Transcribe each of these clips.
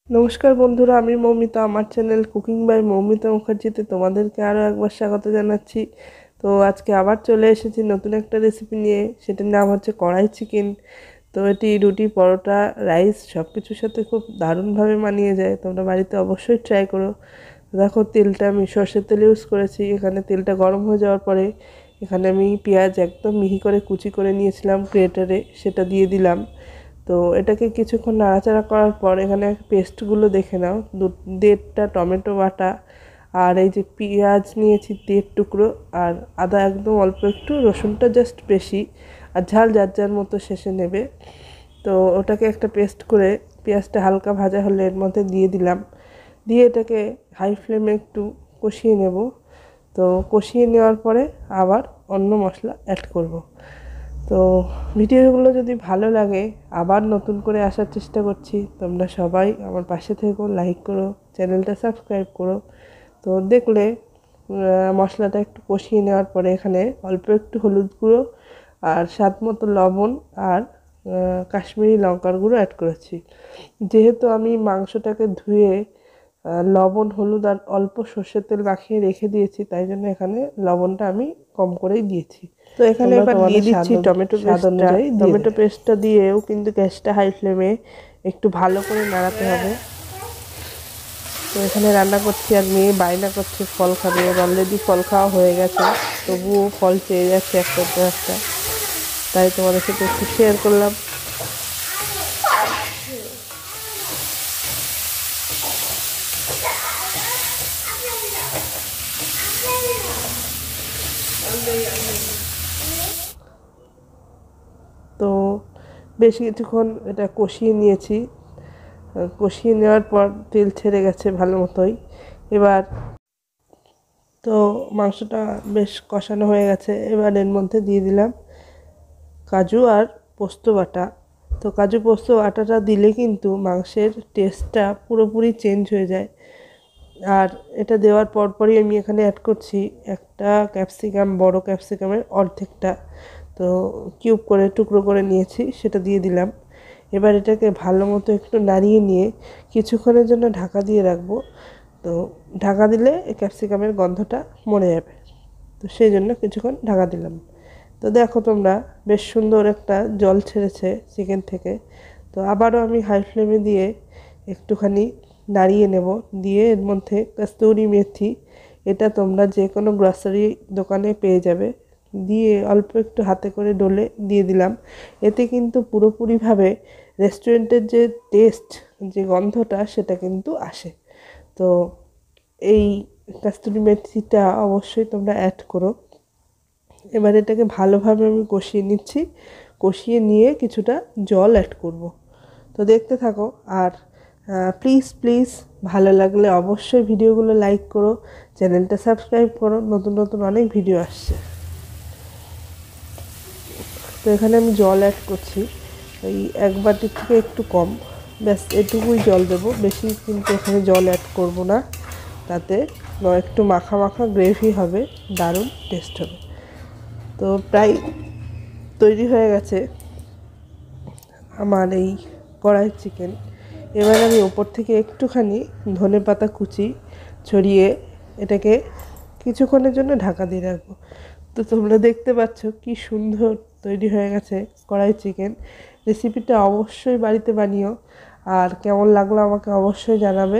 নমস্কার বন্ধুরা, আমি মৌমিতা। আমার চ্যানেল কুকিং বাই মৌমিতা মুখার্জিতে তোমাদেরকে আরও একবার স্বাগত জানাচ্ছি। তো আজকে আবার চলে এসেছি নতুন একটা রেসিপি নিয়ে। সেটার নাম হচ্ছে কড়াই চিকেন। তো এটি রুটি, পরোটা, রাইস সব কিছুর সাথে খুব দারুণভাবে মানিয়ে যায়। তোমরা বাড়িতে অবশ্যই ট্রাই করো। দেখো, তেলটা আমি সর্ষের তেল ইউজ করেছি। এখানে তেলটা গরম হয়ে যাওয়ার পরে এখানে আমি পেঁয়াজ একদম মিহি করে কুচি করে নিয়েছিলাম গ্রেটারে, সেটা দিয়ে দিলাম। তো এটাকে কিছুক্ষণ নাড়াচাড়া করার পর এখানে পেস্টগুলো দেখে নাও। 1.5টা টমেটো বাটা, আর এই যে পেঁয়াজ নিয়েছি 1.5 টুকরো, আর আদা একদম অল্প একটু, রসুনটা জাস্ট বেশি, আর ঝাল যার যার মতো শেষে নেবে। তো ওটাকে একটা পেস্ট করে পেঁয়াজটা হালকা ভাজা হলে এর মধ্যে দিয়ে দিলাম। দিয়ে এটাকে হাই ফ্লেমে একটু কষিয়ে নেব। তো কষিয়ে নেওয়ার পরে আবার অন্য মশলা অ্যাড করব। তো ভিডিওগুলো যদি ভালো লাগে আবার নতুন করে আসার চেষ্টা করছি। তোমরা সবাই আমার পাশে থেকো, লাইক করো, চ্যানেলটা সাবস্ক্রাইব করো। তো দেখলে মশলাটা একটু কষিয়ে নেওয়ার পরে এখানে অল্প একটু হলুদ গুঁড়ো আর স্বাদ মতো লবণ আর কাশ্মীরি লঙ্কার গুঁড়ো অ্যাড করেছি। যেহেতু আমি মাংসটাকে ধুয়ে লবণ, হলুদ আর অল্প সর্ষের তেল মাখিয়ে রেখে দিয়েছি, তাই জন্য এখানে লবণটা আমি কম করেই দিয়েছি। তো এখানে এবার দিয়ে দিচ্ছি টমেটো পেস্টটা। টমেটো পেস্টটা দিয়েও কিন্তু গ্যাসটা হাই ফ্লেমে একটু ভালো করে নাড়াতে হবে। তো এখানে রান্না করছি আর মেয়ে বায়না করছে ফল খাবে। ওর অলরেডি ফল খাওয়া হয়ে গেছে, তবুও ফল চেয়ে যাচ্ছে একটা পর একটা। তাই তোমাদের সাথে একটু শেয়ার করলাম। তো বেশ কিছুক্ষণ এটা কষিয়ে নিয়েছি। কষিয়ে নেওয়ার পর তেল ছেড়ে গেছে ভালো মতোই। এবার তো মাংসটা বেশ কষানো হয়ে গেছে। এবার এর মধ্যে দিয়ে দিলাম কাজু আর পোস্ত বাটা। তো কাজু পোস্ত বাটাটা দিলে কিন্তু মাংসের টেস্টটা পুরোপুরি চেঞ্জ হয়ে যায়। আর এটা দেওয়ার পরপরই আমি এখানে অ্যাড করছি একটা ক্যাপসিকাম, বড় ক্যাপসিকামের অর্ধেকটা। তো কিউব করে টুকরো করে নিয়েছি, সেটা দিয়ে দিলাম। এবার এটাকে ভালো মতো একটু নাড়িয়ে নিয়ে কিছুক্ষণের জন্য ঢাকা দিয়ে রাখবো। তো ঢাকা দিলে ক্যাপসিকামের গন্ধটা মরে যাবে। তো সেই জন্য কিছুক্ষণ ঢাকা দিলাম। তো দেখো তোমরা, বেশ সুন্দর একটা জল ছেড়েছে চিকেন থেকে। তো আবারও আমি হাই ফ্লেমে দিয়ে একটুখানি নাড়িয়ে নেব। দিয়ে এর মধ্যে কস্তুরি মেথি, এটা তোমরা যে কোনো গ্রসারি দোকানে পেয়ে যাবে, দিয়ে অল্প একটু হাতে করে ডলে দিয়ে দিলাম। এতে কিন্তু পুরোপুরিভাবে রেস্টুরেন্টের যে টেস্ট, যে গন্ধটা, সেটা কিন্তু আসে। তো এই কস্তুরি মেথিটা অবশ্যই তোমরা অ্যাড করো। এবার এটাকে ভালোভাবে আমি কষিয়ে নিচ্ছি। কষিয়ে নিয়ে কিছুটা জল অ্যাড করব। তো দেখতে থাকো। আর প্লিজ প্লিজ ভালো লাগলে অবশ্যই ভিডিওগুলো লাইক করো, চ্যানেলটা সাবস্ক্রাইব করো, নতুন নতুন অনেক ভিডিও আসছে। তো এখানে আমি জল অ্যাড করছি এই 1 বাটির থেকে একটু কম। ব্যাস এটুকুই জল দেব, বেশি কিন্তু এখানে জল অ্যাড করব না। তাতে একটু মাখা মাখা গ্রেভি হবে, দারুণ টেস্ট হবে। তো প্রায় তৈরি হয়ে গেছে আমার এই কড়াই চিকেন। এবার আমি ওপর থেকে একটুখানি ধনেপাতা কুচি ছড়িয়ে এটাকে কিছুক্ষণের জন্য ঢাকা দিয়ে রাখবো। তো তোমরা দেখতে পাচ্ছ কি সুন্দর তৈরি হয়ে গেছে কড়াই চিকেন। রেসিপিটা অবশ্যই বাড়িতে বানিও, আর কেমন লাগলো আমাকে অবশ্যই জানাবে।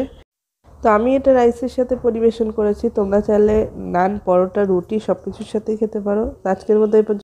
তো আমি এটা রাইসের সাথে পরিবেশন করেছি। তোমরা চাইলে নান, পরোটা, রুটি সব কিছুর সাথেই খেতে পারো। আজকের মতো এই পর্যন্ত।